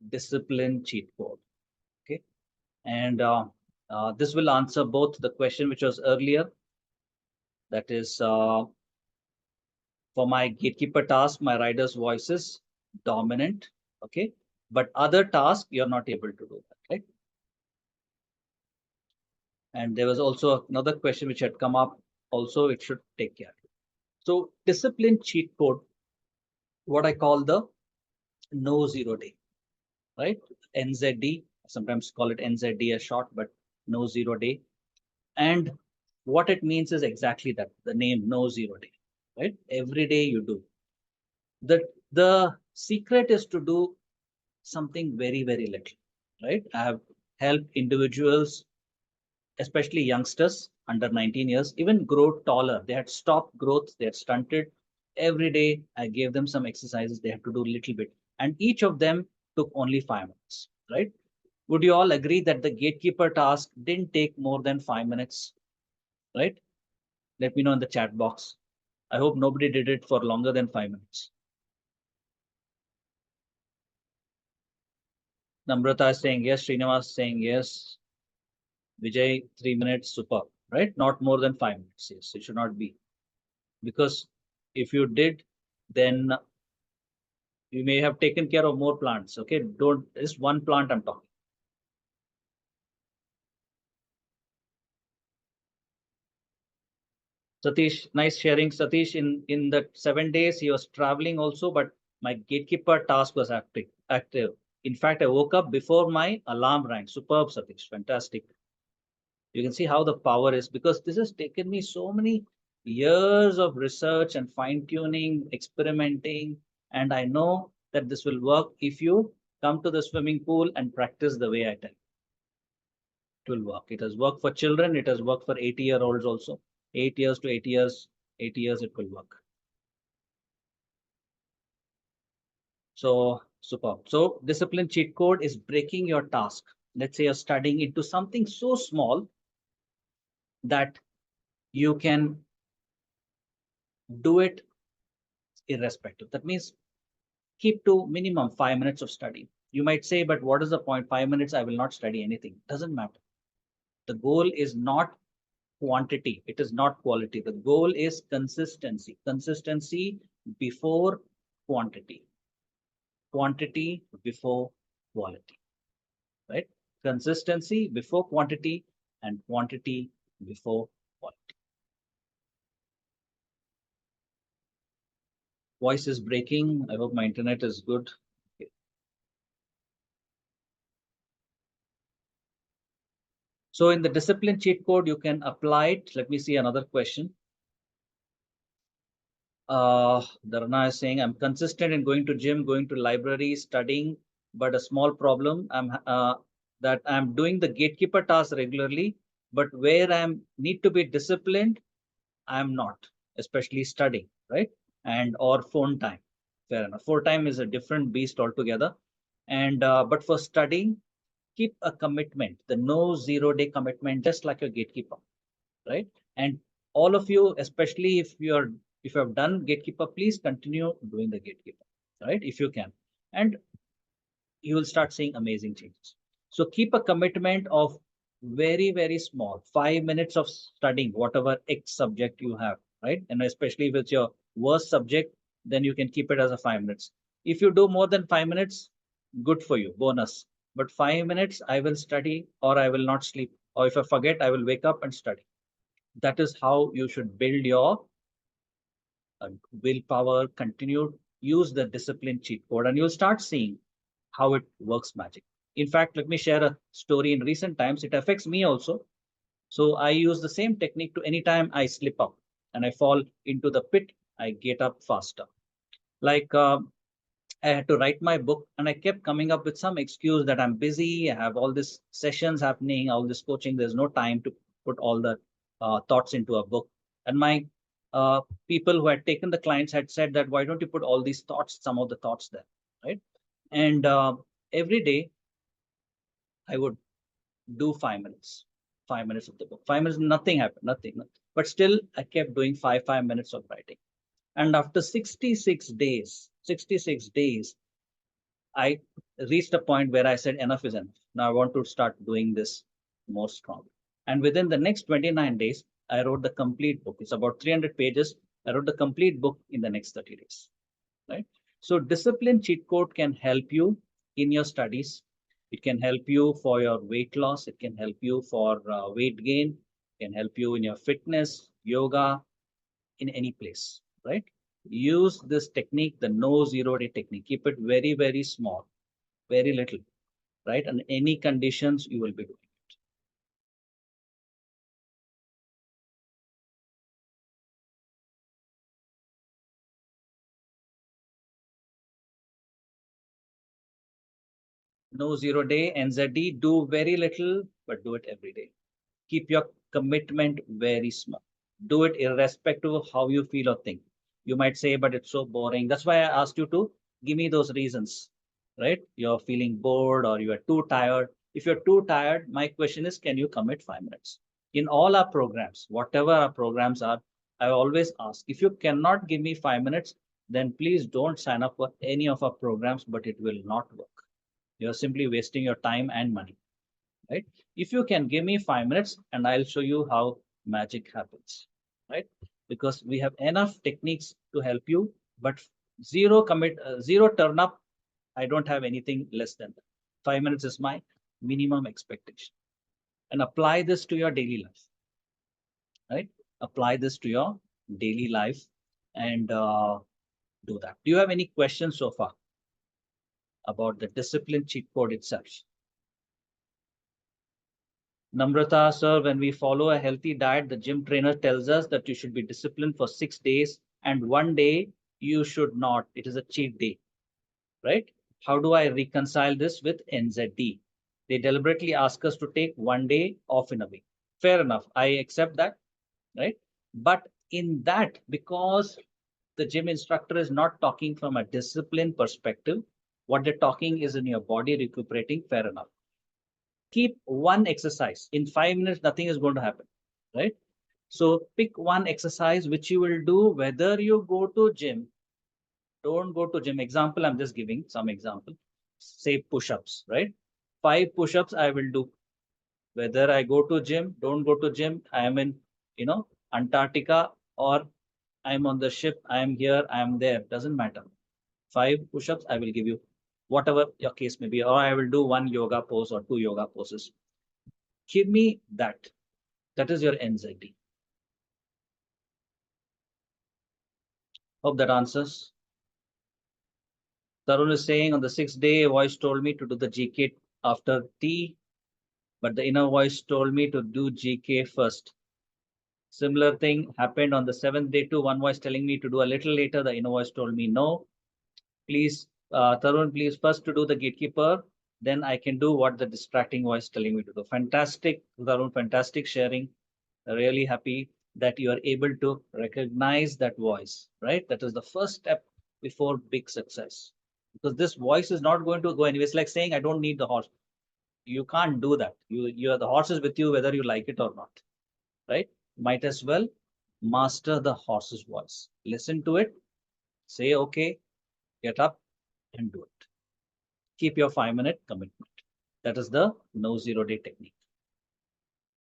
discipline cheat code. Okay, and this will answer both the question which was earlier, that is for my gatekeeper task, my rider's voice is dominant. Okay, but other tasks you're not able to do that, right? And there was also another question which had come up. Also, it should take care. So discipline cheat code, what I call the no zero day, right? NZD, sometimes call it NZD a short, but no zero day. And what it means is exactly that, the name no zero day, right? Every day you do. The secret is to do something very, very little, right? I have helped individuals, especially youngsters under 19 years, even grow taller. They had stopped growth, they had stunted. Every day I gave them some exercises, they have to do a little bit. And each of them took only 5 minutes, right? Would you all agree that the gatekeeper task didn't take more than 5 minutes, right? Let me know in the chat box. I hope nobody did it for longer than 5 minutes. Namrata is saying yes, Srinivas saying yes. Vijay, 3 minutes, super, right? Not more than 5 minutes. Yes, it should not be. Because if you did, then you may have taken care of more plants. Okay, don't, just one plant I'm talking. Satish, nice sharing. Satish, in the 7 days he was traveling also, but my gatekeeper task was active. In fact, I woke up before my alarm rang. Superb, Satish, fantastic. You can see how the power is, because this has taken me so many years of research and fine tuning, experimenting, and I know that this will work if you come to the swimming pool and practice the way I tell you. It will work. It has worked for children. It has worked for 80-year-olds also. 8 years to 8 years, 8 years, it will work. So superb. So discipline cheat code is breaking your task. Let's say you're studying into something so small that you can do it irrespective. That means keep to minimum 5 minutes of study. You might say, but what is the point? 5 minutes, I will not study anything. Doesn't matter. The goal is not quantity. It is not quality. The goal is consistency. Consistency before quantity. Quantity before quality, right? Consistency before quantity and quantity before quality. Voice is breaking. I hope my internet is good. Okay. So in the discipline cheat code, you can apply it. Let me see another question. Dharna is saying, I'm consistent in going to gym, going to library, studying, but a small problem. That I'm doing the gatekeeper task regularly, but where I need to be disciplined, I'm not, especially studying, right? And or phone time. Fair enough. Phone time is a different beast altogether. And but for studying, keep a commitment, the no 0 day commitment, just like a gatekeeper, right? And all of you, especially if you have done gatekeeper, please continue doing the gatekeeper, right? If you can, and you will start seeing amazing changes. So keep a commitment of very, very small, 5 minutes of studying whatever X subject you have, right? And especially if it's your worst subject, then you can keep it as a 5 minutes. If you do more than 5 minutes, good for you, bonus. But 5 minutes, I will study or I will not sleep. Or if I forget, I will wake up and study. That is how you should build your willpower. Continue, use the discipline cheat code, and you'll start seeing how it works magic. In fact, let me share a story. In recent times, it affects me also. So I use the same technique to anytime I slip up and I fall into the pit, I get up faster. Like I had to write my book and I kept coming up with some excuse that I'm busy, I have all these sessions happening, all this coaching, there's no time to put all the thoughts into a book. And my people who had taken the clients had said that, why don't you put all these thoughts, some of the thoughts there, right? And every day I would do 5 minutes, 5 minutes of the book. 5 minutes, nothing happened, nothing. But still, I kept doing 5 minutes of writing. And after 66 days, I reached a point where I said, enough is enough. Now I want to start doing this more strongly. And within the next 29 days, I wrote the complete book. It's about 300 pages. I wrote the complete book in the next 30 days. Right? So discipline cheat code can help you in your studies. It can help you for your weight loss. It can help you for weight gain. It can help you in your fitness, yoga, in any place, right? Use this technique, the no 0 day technique. Keep it very, very small, very little, right? And any conditions you will be doing. No 0 day, NZD, do very little, but do it every day. Keep your commitment very small. Do it irrespective of how you feel or think. You might say, but it's so boring. That's why I asked you to give me those reasons, right? You're feeling bored or you are too tired. If you're too tired, my question is, can you commit 5 minutes? In all our programs, whatever our programs are, I always ask, if you cannot give me 5 minutes, then please don't sign up for any of our programs, but it will not work. You're simply wasting your time and money, right? If you can give me 5 minutes and I'll show you how magic happens, right? Because we have enough techniques to help you, but zero turn up. I don't have anything less than that. 5 minutes is my minimum expectation. And apply this to your daily life, right? Apply this to your daily life and do that. Do you have any questions so far about the discipline cheat code itself? Namrata, sir, when we follow a healthy diet, the gym trainer tells us that you should be disciplined for 6 days and one day you should not. It is a cheat day, right? How do I reconcile this with NZD? They deliberately ask us to take one day off in a week. Fair enough. I accept that, right? But in that, because the gym instructor is not talking from a discipline perspective, what they're talking is in your body recuperating, fair enough. Keep one exercise. In 5 minutes, nothing is going to happen, right? So pick one exercise which you will do whether you go to gym, don't go to gym. Example, I'm just giving some example. Say push-ups, right? 5 push-ups I will do. Whether I go to gym, don't go to gym, I am in, Antarctica or I'm on the ship, I am here, I am there, doesn't matter. 5 push-ups I will give you, whatever your case may be, or I will do one yoga pose or 2 yoga poses. Give me that. That is your anxiety. Hope that answers. Tarun is saying on the 6th day, a voice told me to do the GK after tea, but the inner voice told me to do GK first. Similar thing happened on the 7th day too. One voice telling me to do a little later. The inner voice told me no. Please, Tarun, please first to do the gatekeeper. Then I can do what the distracting voice telling me to do. Fantastic, Tarun, fantastic sharing. Really happy that you are able to recognize that voice, right? That is the first step before big success. Because this voice is not going to go anywhere. It's like saying, I don't need the horse. You can't do that. You are the horse is with you whether you like it or not, right? Might as well master the horse's voice. Listen to it, say okay, get up and do it. Keep your 5 minute commitment. That is the no 0 day technique.